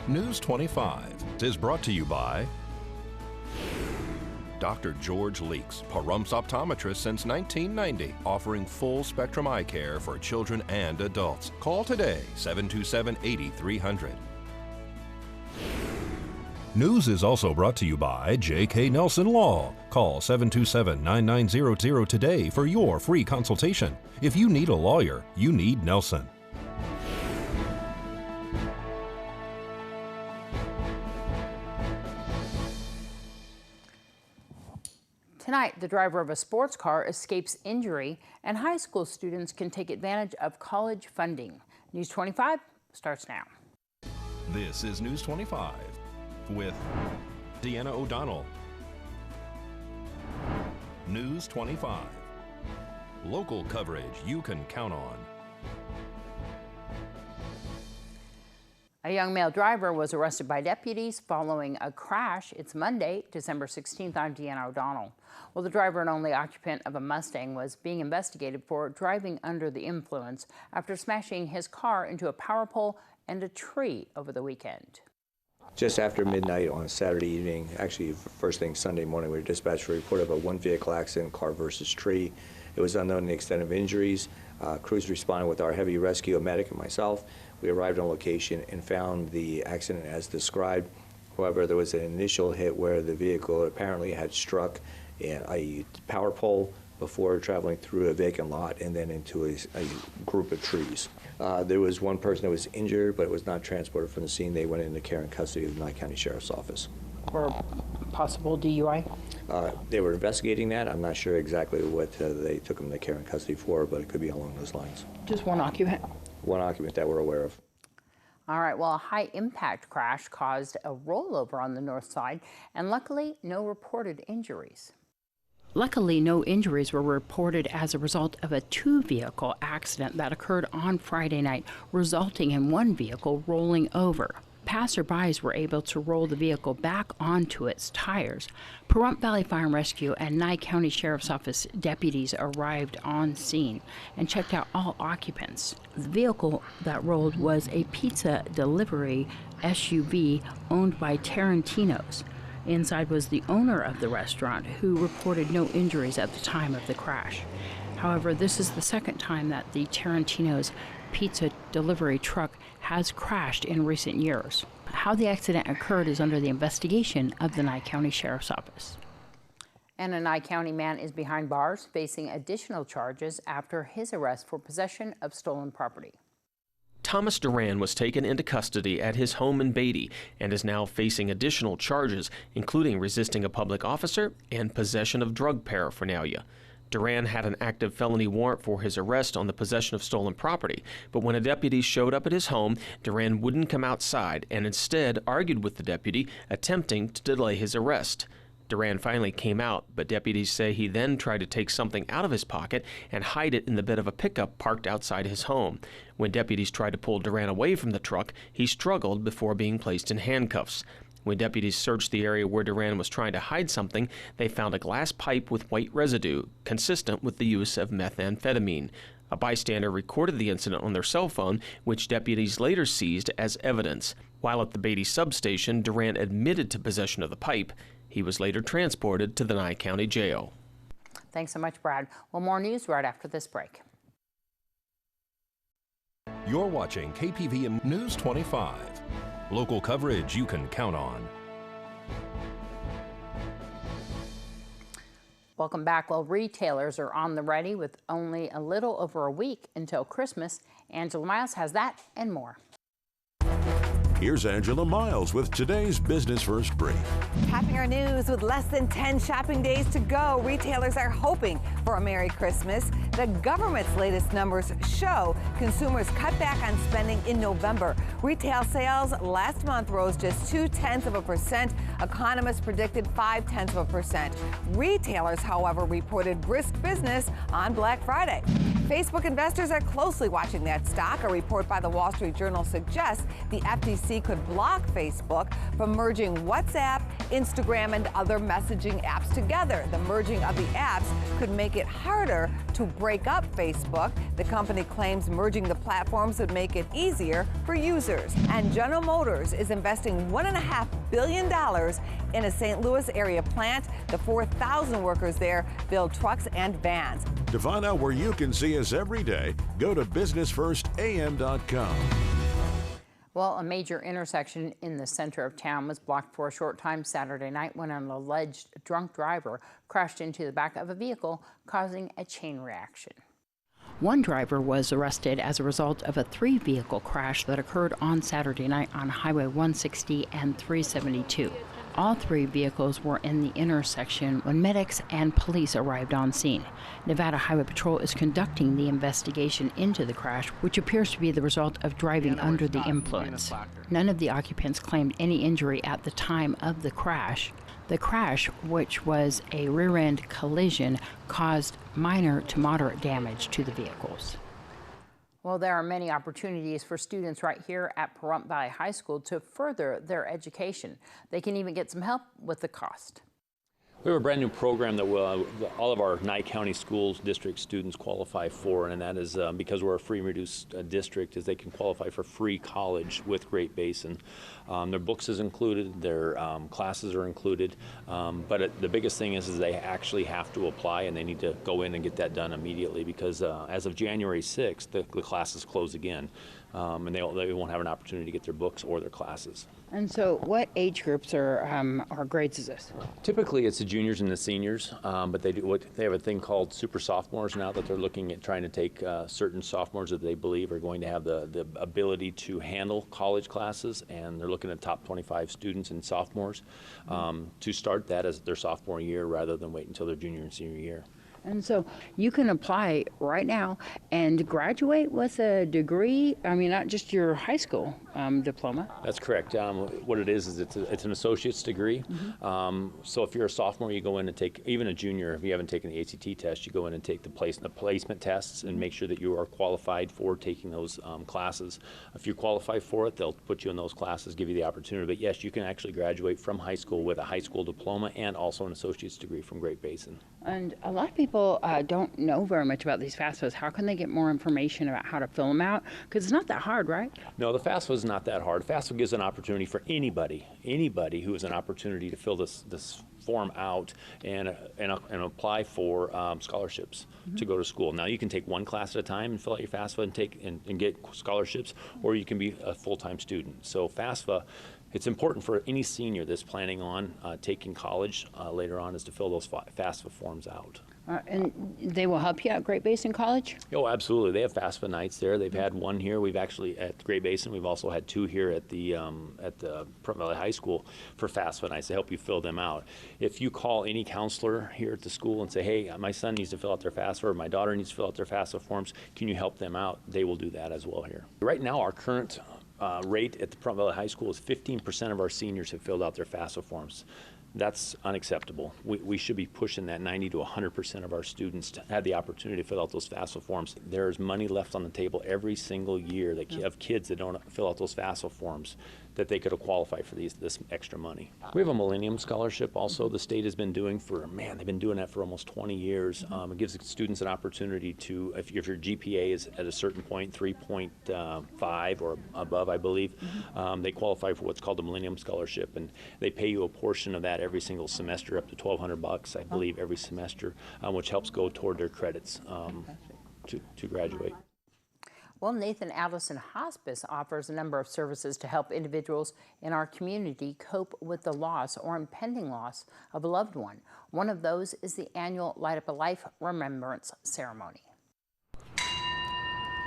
News 25 is brought to you by Dr. George Leeks, Pahrumps optometrist since 1990, offering full spectrum eye care for children and adults. Call today, 727-8300. News is also brought to you by J.K. Nelson Law. Call 727-9900 today for your free consultation. If you need a lawyer, you need Nelson. Tonight, the driver of a sports car escapes injury, and high school students can take advantage of college funding. News 25 starts now. This is News 25 with Deanna O'Donnell. News 25. Local coverage you can count on. A young male driver was arrested by deputies following a crash. It's Monday, December 16th. I'm Deanna O'Donnell. Well, the driver and only occupant of a Mustang was being investigated for driving under the influence after smashing his car into a power pole and a tree over the weekend. Just after midnight on a Saturday evening, actually first thing Sunday morning, we were dispatched a report of a one-vehicle accident, car versus tree. It was unknown the extent of injuries. Crews responded with our heavy rescue, a medic and myself. We arrived on location and found the accident as described. However, there was an initial hit where the vehicle apparently had struck a power pole before traveling through a vacant lot and then into a group of trees. There was one person that was injured, but it was not transported from the scene. They went into care and custody of the Nye County Sheriff's Office. For possible DUI? They were investigating that. I'm not sure exactly what they took them to care and custody for, but it could be along those lines. Just one occupant? One occupant that we're aware of. All right, well, a high-impact crash caused a rollover on the north side, and luckily, no reported injuries. Luckily, no injuries were reported as a result of a two-vehicle accident that occurred on Friday night, resulting in one vehicle rolling over. Passerbys were able to roll the vehicle back onto its tires. Pahrump Valley Fire and Rescue and Nye County Sheriff's Office deputies arrived on scene and checked out all occupants. The vehicle that rolled was a pizza delivery SUV owned by Tarantino's. Inside was the owner of the restaurant, who reported no injuries at the time of the crash. However, this is the second time that the Tarantino's pizza delivery truck has crashed in recent years. How the accident occurred is under the investigation of the Nye County Sheriff's Office. And a Nye County man is behind bars facing additional charges after his arrest for possession of stolen property. Thomas Duran was taken into custody at his home in Beatty and is now facing additional charges, including resisting a public officer and possession of drug paraphernalia. Duran had an active felony warrant for his arrest on the possession of stolen property, but when a deputy showed up at his home, Duran wouldn't come outside and instead argued with the deputy, attempting to delay his arrest. Duran finally came out, but deputies say he then tried to take something out of his pocket and hide it in the bed of a pickup parked outside his home. When deputies tried to pull Duran away from the truck, he struggled before being placed in handcuffs. When deputies searched the area where Duran was trying to hide something, they found a glass pipe with white residue, consistent with the use of methamphetamine. A bystander recorded the incident on their cell phone, which deputies later seized as evidence. While at the Beatty substation, Duran admitted to possession of the pipe. He was later transported to the Nye County Jail. Thanks so much, Brad. Well, more news right after this break. You're watching KPVM News 25. Local coverage you can count on. Welcome back. Well, retailers are on the ready with only a little over a week until Christmas. Angela Miles has that and more. Here's Angela Miles with today's Business First Brief. Capping our news with less than 10 shopping days to go, retailers are hoping for a Merry Christmas. The government's latest numbers show consumers cut back on spending in November. Retail sales last month rose just 0.2%. Economists predicted 0.5%. Retailers, however, reported brisk business on Black Friday. Facebook investors are closely watching that stock. A report by the Wall Street Journal suggests the FTC could block Facebook from merging WhatsApp, Instagram, and other messaging apps together. The merging of the apps could make it harder to break up Facebook. The company claims merging the platforms would make it easier for users. And General Motors is investing $1.5 billion in a St. Louis area plant. The 4,000 workers there build trucks and vans. To find out where you can see us every day, go to businessfirstam.com. Well, a major intersection in the center of town was blocked for a short time Saturday night when an alleged drunk driver crashed into the back of a vehicle, causing a chain reaction. One driver was arrested as a result of a 3-vehicle crash that occurred on Saturday night on Highway 160 and 372. All 3 vehicles were in the intersection when medics and police arrived on scene. Nevada Highway Patrol is conducting the investigation into the crash, which appears to be the result of driving under the influence. None of the occupants claimed any injury at the time of the crash. The crash, which was a rear-end collision, caused minor to moderate damage to the vehicles. Well, there are many opportunities for students right here at Pahrump Valley High School to further their education. They can even get some help with the cost. We have a brand new program that all of our Nye County Schools district students qualify for, and that is because we're a free and reduced district, is they can qualify for free college with Great Basin. Their books is included, their classes are included, but the biggest thing is they actually have to apply, and they need to go in and get that done immediately because as of January 6th, the classes close again, and they won't have an opportunity to get their books or their classes. And so what age groups or grades is this? Typically it's the juniors and the seniors, but they have a thing called super sophomores now that they're looking at trying to take certain sophomores that they believe are going to have the ability to handle college classes, and they're looking at top 25 students and sophomores to start that as their sophomore year rather than wait until their junior and senior year. And so you can apply right now and graduate with a degree, I mean, not just your high school diploma. That's correct. What it is it's an associate's degree. So if you're a sophomore, you go in and take, even a junior, if you haven't taken the ACT test, you go in and take the placement tests and make sure that you are qualified for taking those classes. If you qualify for it, they'll put you in those classes, give you the opportunity. But yes, you can actually graduate from high school with a high school diploma and also an associate's degree from Great Basin. And a lot of people don't know very much about these FAFSAs. How can they get more information about how to fill them out? Because it's not that hard, right? No, the FAFSA is not that hard. FAFSA gives an opportunity for anybody who has an opportunity to fill this form out and apply for scholarships to go to school. Now you can take one class at a time and fill out your FAFSA and get scholarships, or you can be a full-time student. So FAFSA, it's important for any senior that's planning on taking college later on is to fill those FAFSA forms out. And they will help you at Great Basin College? Oh, absolutely. They have FAFSA nights there. They've had one here. We've actually, at Great Basin, we've also had 2 here at the Pahrump Valley High School for FAFSA nights to help you fill them out. If you call any counselor here at the school and say, hey, my son needs to fill out their FAFSA or my daughter needs to fill out their FAFSA forms, can you help them out? They will do that as well here. Right now, our current rate at the Pahrump Valley High School is 15% of our seniors have filled out their FAFSA forms. That's unacceptable. We should be pushing that 90 to 100% of our students to have the opportunity to fill out those FAFSA forms. There's money left on the table every single year that of kids that don't fill out those FAFSA forms that they could have qualified for this extra money. We have a Millennium Scholarship also the state has been doing they've been doing that for almost 20 years. It gives students an opportunity to, if your GPA is at a certain point, 3.5 or above, I believe, they qualify for what's called the Millennium Scholarship, and they pay you a portion of that every single semester, up to $1,200, I believe, every semester, which helps go toward their credits to graduate. Well, Nathan Adelson Hospice offers a number of services to help individuals in our community cope with the loss or impending loss of a loved one. One of those is the annual Light Up a Life Remembrance Ceremony.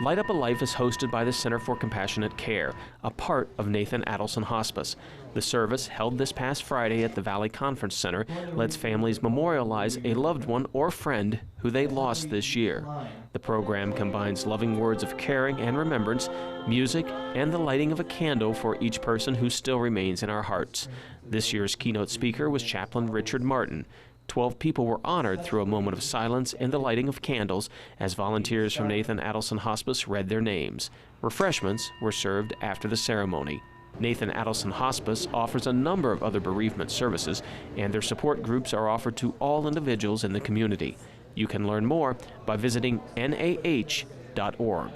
Light Up a Life is hosted by the Center for Compassionate Care, a part of Nathan Adelson Hospice. The service, held this past Friday at the Valley Conference Center, lets families memorialize a loved one or friend who they lost this year. The program combines loving words of caring and remembrance, music, and the lighting of a candle for each person who still remains in our hearts. This year's keynote speaker was Chaplain Richard Martin. 12 people were honored through a moment of silence and the lighting of candles as volunteers from Nathan Adelson Hospice read their names. Refreshments were served after the ceremony. Nathan Adelson Hospice offers a number of other bereavement services, and their support groups are offered to all individuals in the community. You can learn more by visiting nah.org.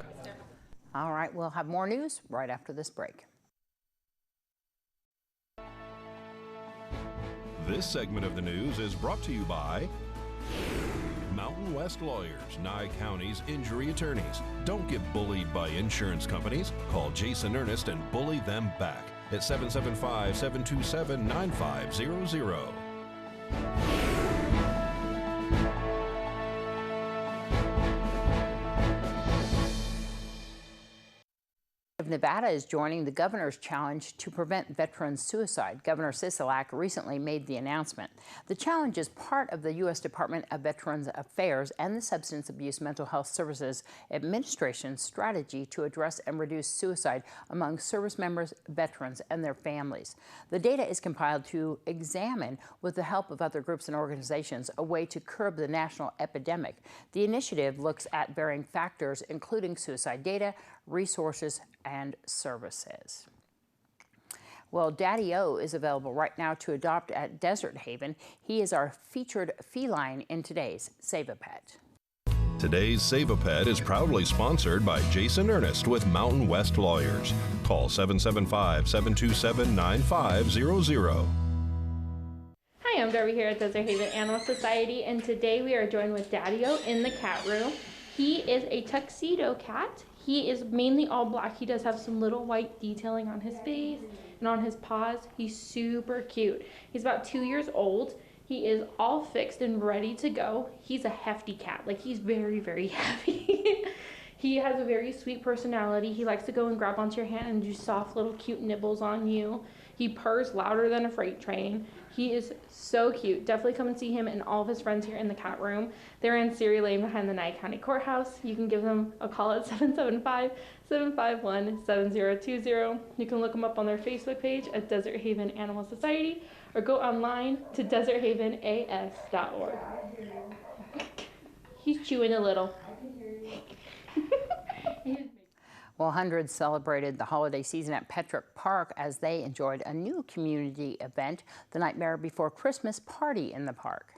All right, we'll have more news right after this break. This segment of the news is brought to you by Mountain West Lawyers, Nye County's injury attorneys. Don't get bullied by insurance companies. Call Jason Ernest and bully them back at 775-727-9500. Nevada is joining the governor's challenge to prevent veteran suicide. Governor Sisolak recently made the announcement. The challenge is part of the U.S. Department of Veterans Affairs and the Substance Abuse Mental Health Services Administration's strategy to address and reduce suicide among service members, veterans, and their families. The data is compiled to examine, with the help of other groups and organizations, a way to curb the national epidemic. The initiative looks at varying factors, including suicide data, resources, and services. Well, Daddy-O is available right now to adopt at Desert Haven. He is our featured feline in today's Save a Pet. Today's Save a Pet is proudly sponsored by Jason Ernest with Mountain West Lawyers. Call 775-727-9500. Hi, I'm Debbie here at Desert Haven Animal Society, and today we are joined with Daddy-O in the cat room. He is a tuxedo cat. He is mainly all black. He does have some little white detailing on his face and on his paws. He's super cute. He's about 2 years old. He is all fixed and ready to go. He's a hefty cat. Like, he's very, very heavy. He has a very sweet personality. He likes to go and grab onto your hand and do soft little cute nibbles on you. He purrs louder than a freight train. He is so cute. Definitely come and see him and all of his friends here in the cat room. They're in Ceres Lane behind the Nye County Courthouse. You can give them a call at 775-751-7020. You can look them up on their Facebook page at Desert Haven Animal Society or go online to deserthavenas.org. He's chewing a little. Well, hundreds celebrated the holiday season at Petrick Park as they enjoyed a new community event, the Nightmare Before Christmas Party in the park.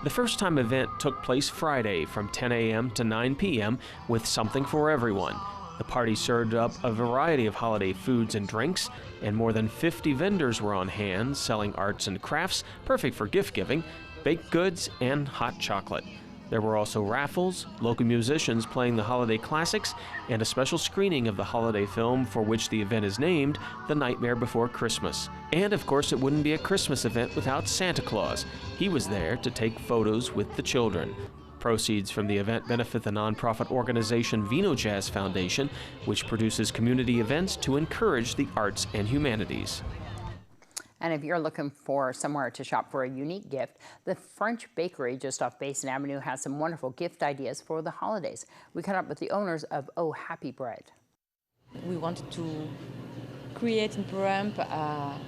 The first time event took place Friday from 10 a.m. to 9 p.m. with something for everyone. The party served up a variety of holiday foods and drinks, and more than 50 vendors were on hand selling arts and crafts, perfect for gift giving, baked goods, and hot chocolate. There were also raffles, local musicians playing the holiday classics, and a special screening of the holiday film for which the event is named, The Nightmare Before Christmas. And of course, it wouldn't be a Christmas event without Santa Claus. He was there to take photos with the children. Proceeds from the event benefit the nonprofit organization Vino Jazz Foundation, which produces community events to encourage the arts and humanities. And if you're looking for somewhere to shop for a unique gift, the French Bakery just off Basin Avenue has some wonderful gift ideas for the holidays. We caught up with the owners of Oh Happy Bread. We wanted to create in Paramp a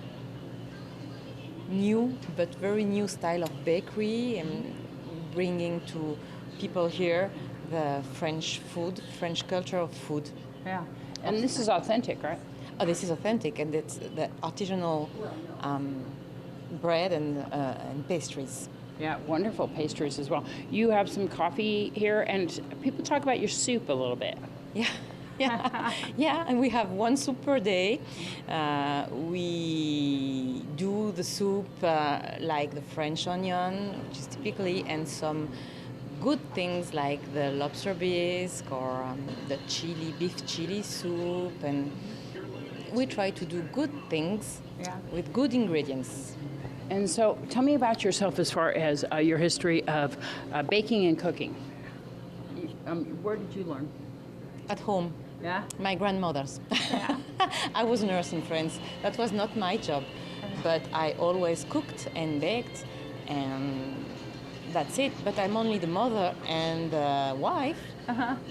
new but very new style of bakery and bringing to people here the French food, French culture of food. Yeah, and this is authentic, right? Oh, this is authentic, and it's the artisanal bread and pastries. Yeah, wonderful pastries as well. You have some coffee here, and people talk about your soup a little bit. Yeah, yeah, and we have one soup per day. We do the soup like the French onion, which is typically, and some good things like the lobster bisque or the beef chili soup, and we try to do good things with good ingredients. And so tell me about yourself as far as your history of baking and cooking. Where did you learn? At home. Yeah? My grandmother's. Yeah. I was a nurse in France. That was not my job, but I always cooked and baked, and that's it. But I'm only the mother and the wife.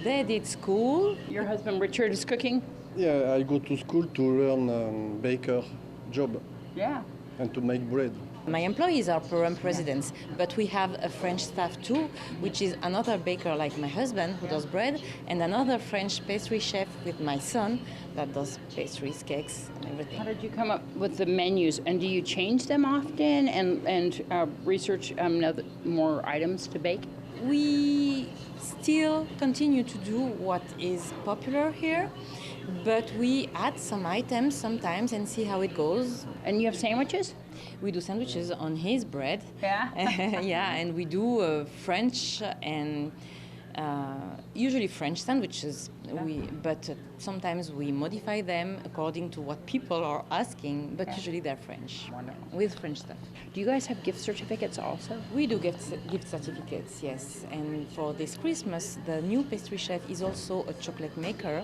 They did school. Your husband Richard is cooking? Yeah, I go to school to learn baker job. Yeah. And to make bread. My employees are Parum residents, but we have a French staff too, which is another baker like my husband who does bread, and another French pastry chef with my son that does pastries, cakes, and everything. How did you come up with the menus, and do you change them often and research more items to bake? We still continue to do what is popular here, but we add some items sometimes and see how it goes. And you have sandwiches? We do sandwiches on his bread. Yeah? Yeah, and we do French and usually French sandwiches. Yeah. But sometimes we modify them according to what people are asking, but usually they're French. Wonderful. With French stuff. Do you guys have gift certificates also? We do gift certificates, yes. And for this Christmas, the new pastry chef is also a chocolate maker.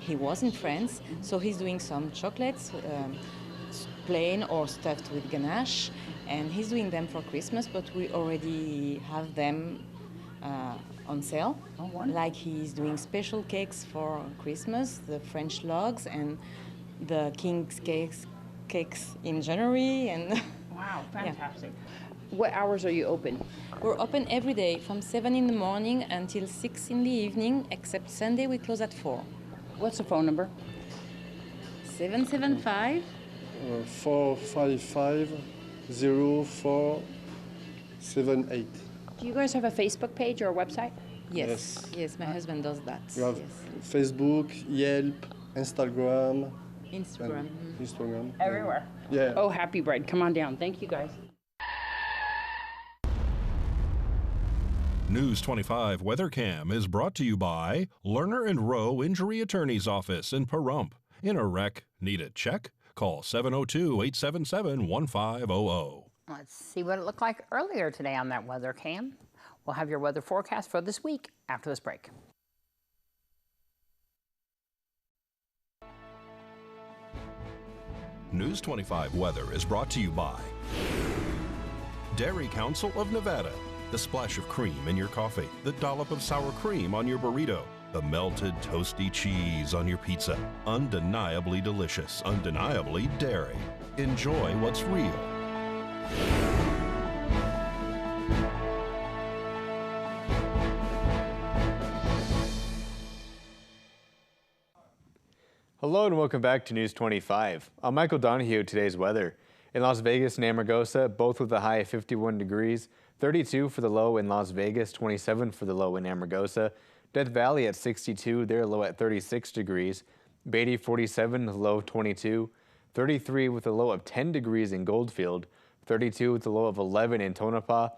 He was in France, so he's doing some chocolates, plain or stuffed with ganache, and he's doing them for Christmas, but we already have them on sale. Oh, wonderful. Like he's doing special cakes for Christmas, the French logs and the King's cakes in January. And Wow, fantastic. Yeah. What hours are you open? We're open every day from 7 in the morning until 6 in the evening, except Sunday we close at 4. What's the phone number? 775 455 0478. Do you guys have a Facebook page or a website? Yes, my husband does that. We have yes. Facebook, Yelp, Instagram. Instagram. Everywhere. Yeah. Oh, Happy Bread. Come on down. Thank you, guys. News 25 WeatherCam is brought to you by Lerner and Rowe Injury Attorney's Office in Pahrump. In a wreck, need a check? Call 702-877-1500. Let's see what it looked like earlier today on that weather cam. We'll have your weather forecast for this week after this break. News 25 weather is brought to you by Dairy Council of Nevada. The splash of cream in your coffee, the dollop of sour cream on your burrito, the melted toasty cheese on your pizza. Undeniably delicious, undeniably dairy. Enjoy what's real. Hello and welcome back to News 25. I'm Michael Donohue with today's weather. In Las Vegas and Amargosa, both with a high of 51 degrees, 32 for the low in Las Vegas, 27 for the low in Amargosa. Death Valley at 62, their low at 36 degrees. Beatty 47, low of 22. 33 with a low of 10 degrees in Goldfield. 32 with a low of 11 in Tonopah.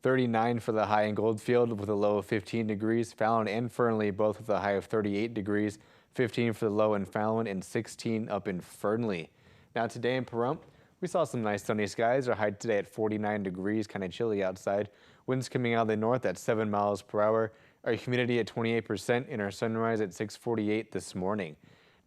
39 for the high in Goldfield with a low of 15 degrees. Fallon and Fernley both with a high of 38 degrees. 15 for the low in Fallon and 16 up in Fernley. Now today in Pahrump, we saw some nice sunny skies. Our high today at 49 degrees, kind of chilly outside. Winds coming out of the north at 7 miles per hour. Our humidity at 28% and our sunrise at 6:48 this morning.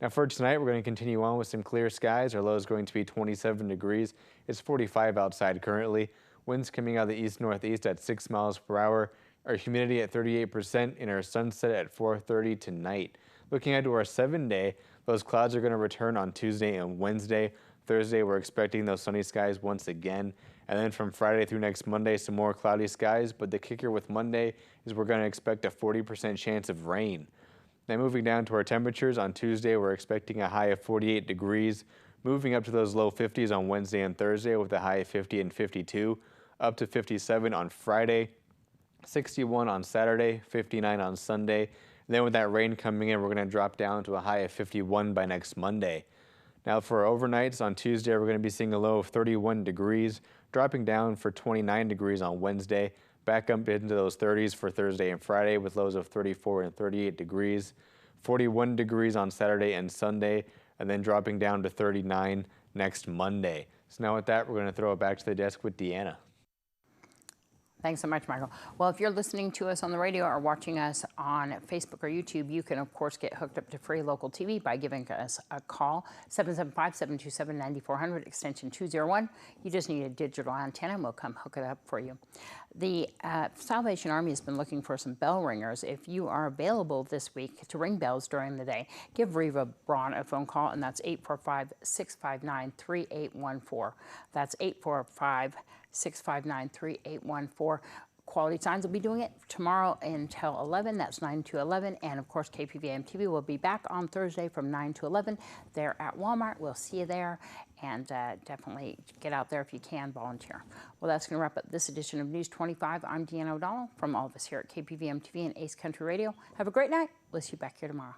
Now for tonight, we're going to continue on with some clear skies. Our low is going to be 27 degrees. It's 45 outside currently. Winds coming out of the east-northeast at 6 miles per hour. Our humidity at 38% and our sunset at 4:30 tonight. Looking ahead to our 7-day, those clouds are going to return on Tuesday and Wednesday. Thursday, we're expecting those sunny skies once again. And then from Friday through next Monday, some more cloudy skies. But the kicker with Monday is we're going to expect a 40% chance of rain. Now moving down to our temperatures, on Tuesday, we're expecting a high of 48 degrees. Moving up to those low 50s on Wednesday and Thursday with a high of 50 and 52. Up to 57 on Friday. 61 on Saturday, 59 on Sunday. And then with that rain coming in, we're going to drop down to a high of 51 by next Monday. Now for our overnights, on Tuesday, we're going to be seeing a low of 31 degrees, dropping down for 29 degrees on Wednesday, back up into those 30s for Thursday and Friday with lows of 34 and 38 degrees, 41 degrees on Saturday and Sunday, and then dropping down to 39 next Monday. So now with that, we're going to throw it back to the desk with Deanna. Thanks so much, Michael. Well, if you're listening to us on the radio or watching us on Facebook or YouTube, you can, of course, get hooked up to free local TV by giving us a call, 775-727-9400, extension 201. You just need a digital antenna, and we'll come hook it up for you. The Salvation Army has been looking for some bell ringers. If you are available this week to ring bells during the day, give Reva Braun a phone call, and that's 845-659-3814. That's 845-659-3814. Quality Signs will be doing it tomorrow until 11. That's 9 to 11. And of course, KPVM-TV will be back on Thursday from 9 to 11. They're at Walmart. We'll see you there. And definitely get out there if you can, volunteer. Well, that's going to wrap up this edition of News 25. I'm Deanna O'Donnell from all of us here at KPVM-TV and Ace Country Radio. Have a great night. We'll see you back here tomorrow.